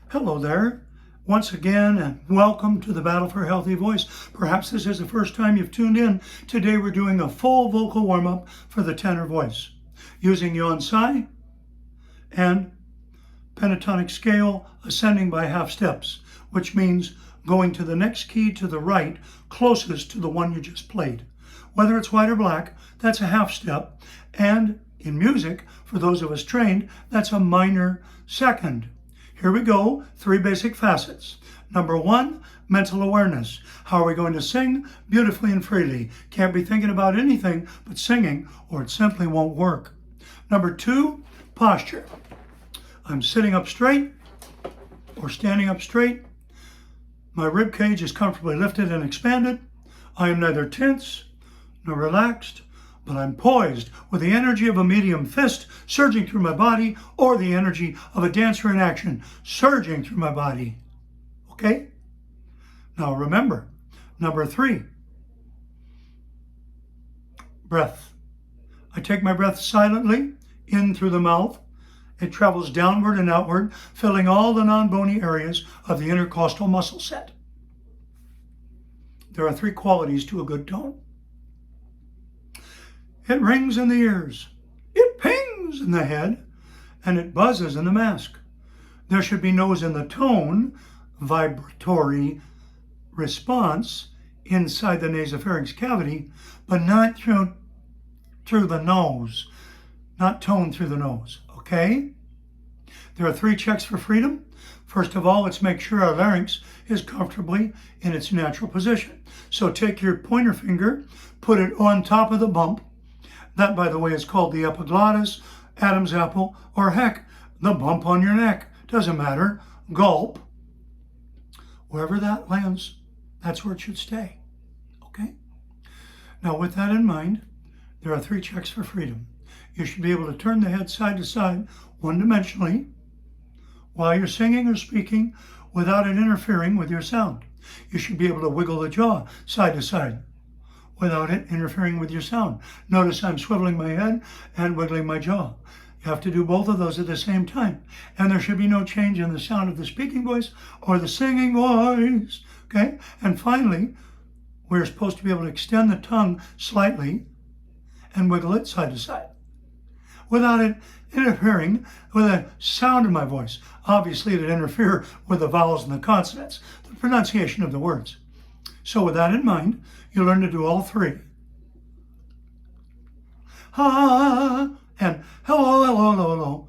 Hello there, once again, and welcome to the Battle for a Healthy Voice. Perhaps this is the first time you've tuned in. Today we're doing a full vocal warm-up for the tenor voice using yaw-si and pentatonic scale ascending by half steps, which means going to the next key to the right closest to the one you just played. Whether it's white or black, that's a half step, and in music, for those of us trained, that's a minor second. Here we go, 3 basic facets. Number 1, mental awareness. How are we going to sing beautifully and freely? Can't be thinking about anything but singing, or it simply won't work. Number 2, posture. I'm sitting up straight or standing up straight. My rib cage is comfortably lifted and expanded. I am neither tense nor relaxed, but I'm poised with the energy of a medium fist surging through my body, or the energy of a dancer in action surging through my body. Okay? Now remember, number 3, breath. I take my breath silently in through the mouth. It travels downward and outward, filling all the non-bony areas of the intercostal muscle set. There are 3 qualities to a good tone. It rings in the ears, it pings in the head, and it buzzes in the mask. There should be no's in the tone, vibratory response inside the nasopharynx cavity, but not through the nose, not tone through the nose, okay? There are 3 checks for freedom. First of all, let's make sure our larynx is comfortably in its natural position. So take your pointer finger, put it on top of the bump. That, by the way, is called the epiglottis, Adam's apple, or heck, the bump on your neck. Doesn't matter. Gulp. Wherever that lands, that's where it should stay. Okay? Now, with that in mind, there are 3 checks for freedom. You should be able to turn the head side to side one-dimensionally while you're singing or speaking without it interfering with your sound. You should be able to wiggle the jaw side to side without it interfering with your sound. Notice I'm swiveling my head and wiggling my jaw. You have to do both of those at the same time. And there should be no change in the sound of the speaking voice or the singing voice. Okay? And finally, we're supposed to be able to extend the tongue slightly and wiggle it side to side without it interfering with the sound of my voice. Obviously, it'd interfere with the vowels and the consonants, the pronunciation of the words. So with that in mind, you learn to do all 3. Ha, and hello, hello, hello, hello.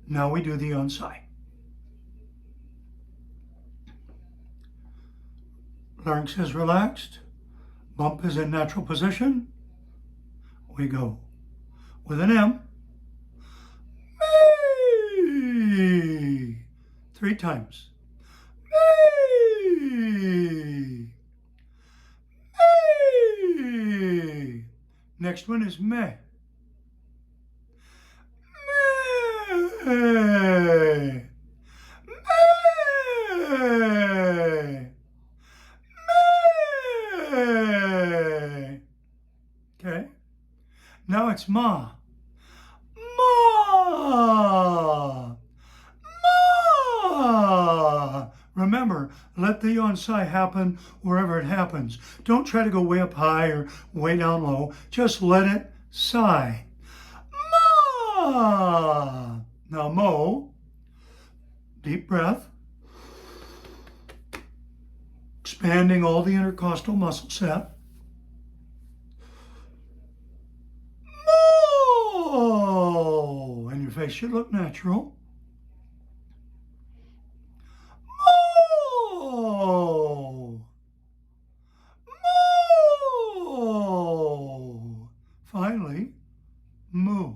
Now we do the yaw-si. Larynx is relaxed. Bump is in natural position. We go with an M. Me. 3 times. Me. Me. Next one is me. Me. Me. Me. Okay. Now it's ma. Ma. Ma. Remember, let the yaw-si happen wherever it happens. Don't try to go way up high or way down low. Just let it sigh. Ma. Now mo. Deep breath. Expanding all the intercostal muscle set. Mo. And your face should look natural. Mo. Mo. Finally, moo.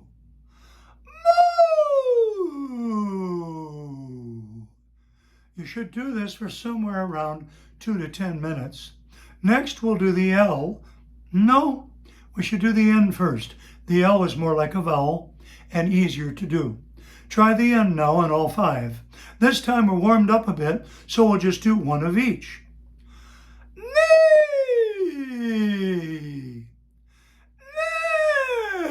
Moo. You should do this for somewhere around 2 to 10 minutes. Next, we'll do the L. No, we should do the N first. The L is more like a vowel and easier to do. Try the N now on all 5. This time we're warmed up a bit, so we'll just do 1 of each. Nee.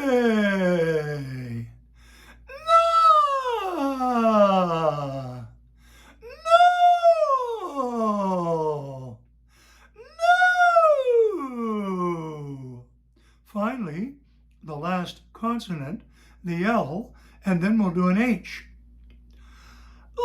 Nee. Na. consonant, the L, and then we'll do an H. Lay.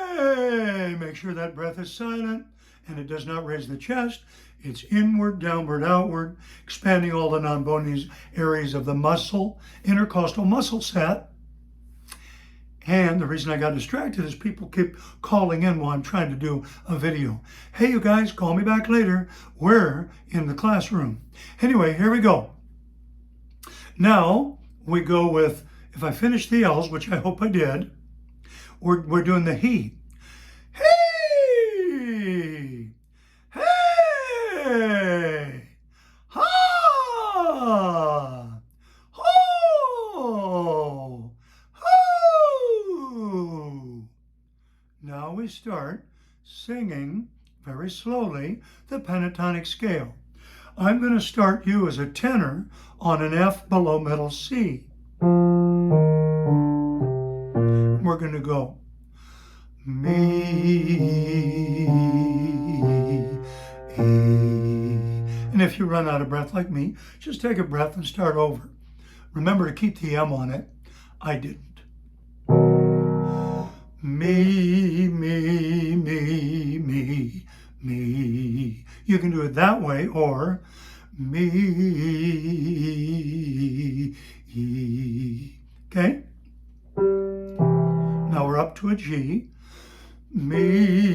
Lay. Make sure that breath is silent and it does not raise the chest. It's inward, downward, outward, expanding all the non-bony areas of the muscle, intercostal muscle set. And the reason I got distracted is people keep calling in while I'm trying to do a video. Hey, you guys, call me back later. We're in the classroom. Anyway, here we go. Now we go with, if I finish the L's, which I hope I did, we're doing the he. Hey! Hey! Ha! Ho! Now we start singing very slowly the pentatonic scale. I'm going to start you as a tenor on an F below middle C. We're going to go me, and if you run out of breath like me, just take a breath and start over. Remember to keep the M on it. I didn't. Me, me, me, me, me. You can do it that way, or me. Okay? Now we're up to a G. Me.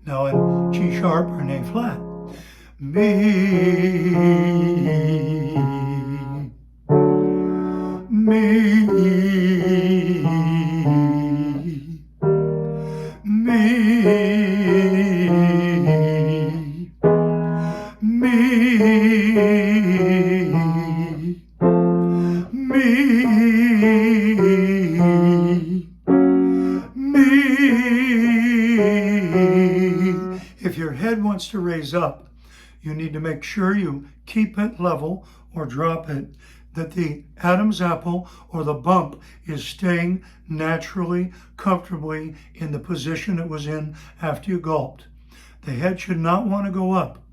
Now in G sharp or an A flat. Me. Me. If your head wants to raise up, you need to make sure you keep it level or drop it, that the Adam's apple or the bump is staying naturally, comfortably in the position it was in after you gulped. The head should not want to go up.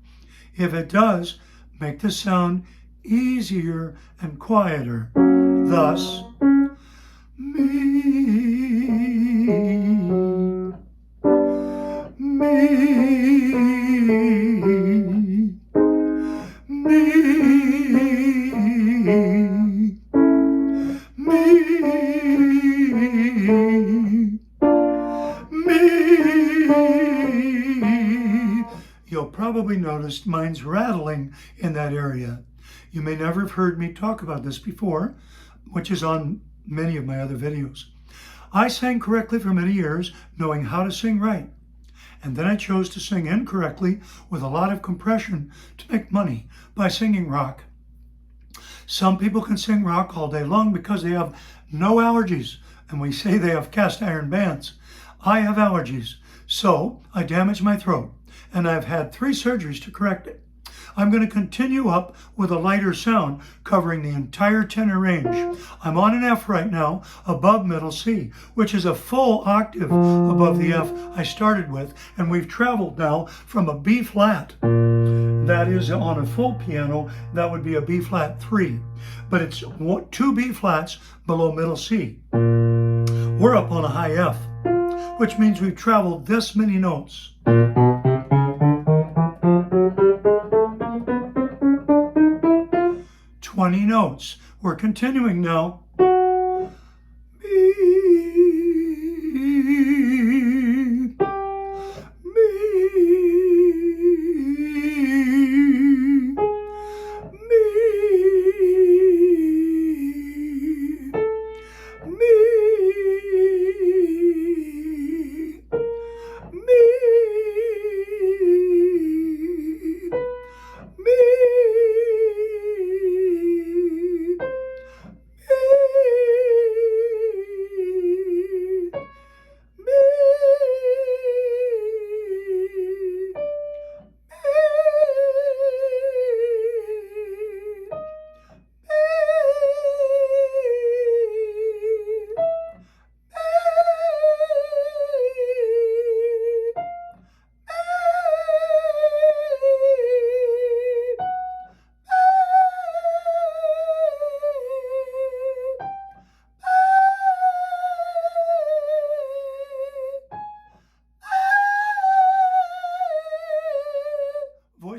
If it does, make the sound easier and quieter. Thus, me, You'll probably notice mine's rattling in that area. You may never have heard me talk about this before, which is on many of my other videos. I sang correctly for many years, knowing how to sing right. And then I chose to sing incorrectly with a lot of compression to make money by singing rock. Some people can sing rock all day long because they have no allergies, and we say they have cast iron bands. I have allergies, so I damaged my throat, and I've had 3 surgeries to correct it. I'm going to continue up with a lighter sound covering the entire tenor range. I'm on an F right now, above middle C, which is a full octave above the F I started with, and we've traveled now from a B flat. That is on a full piano, that would be a B flat 3, but it's 2 B flats below middle C. We're up on a high F, which means we've traveled this many notes. 20 notes. We're continuing now.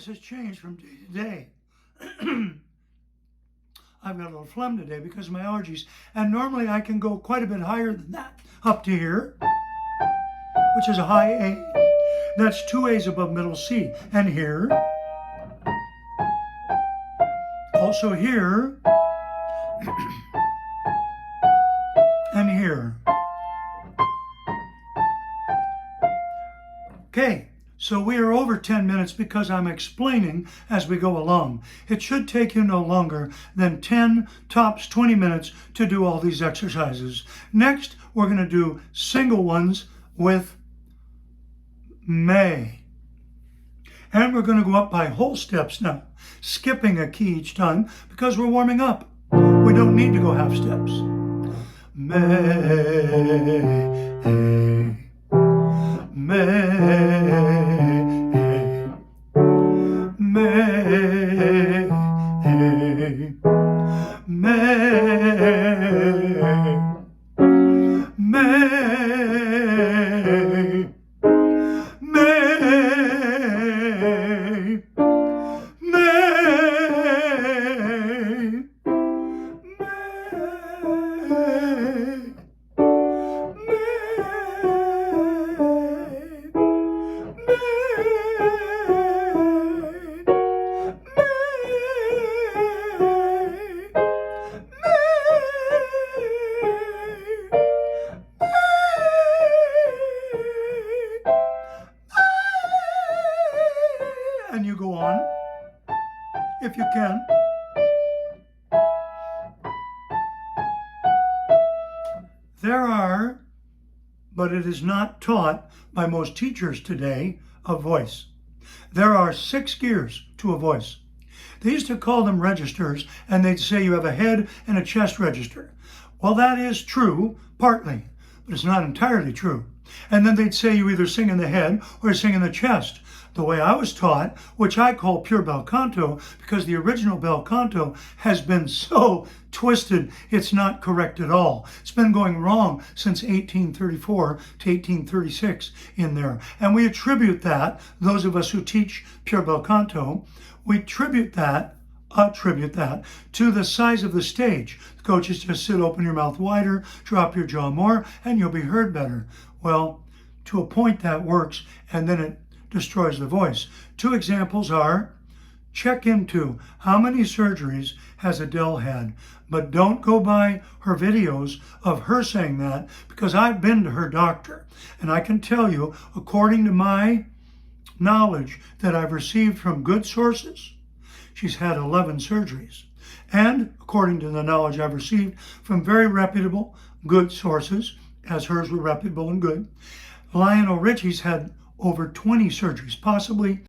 has changed from day to day. I've got a little phlegm today because of my allergies, and normally I can go quite a bit higher than that, up to here, which is a high A. That's 2 A's above middle C. And here, also here, and here. Okay, so we are over 10 minutes because I'm explaining as we go along. It should take you no longer than 10, tops 20 minutes to do all these exercises. Next, we're going to do single ones with may. And we're going to go up by whole steps now, skipping a key each time because we're warming up. We don't need to go half steps. May, may, may, may, and you go on, if you can. There are, but it is not taught by most teachers today, a voice. There are 6 gears to a voice. They used to call them registers, and they'd say you have a head and a chest register. Well, that is true, partly, but it's not entirely true. And then they'd say you either sing in the head or sing in the chest. The way I was taught, which I call pure bel canto, because the original bel canto has been so twisted, it's not correct at all. It's been going wrong since 1834 to 1836 in there. And we attribute that, those of us who teach pure bel canto, we attribute that to the size of the stage. The coaches just sit, open your mouth wider, drop your jaw more, and you'll be heard better. Well, to a point that works, and then it destroys the voice. 2 examples are, check into how many surgeries has Adele had, but don't go by her videos of her saying that, because I've been to her doctor, and I can tell you, according to my knowledge that I've received from good sources, she's had 11 surgeries. And according to the knowledge I've received from very reputable, good sources, as hers were reputable and good, Lionel Richie's had over 20 surgeries, possibly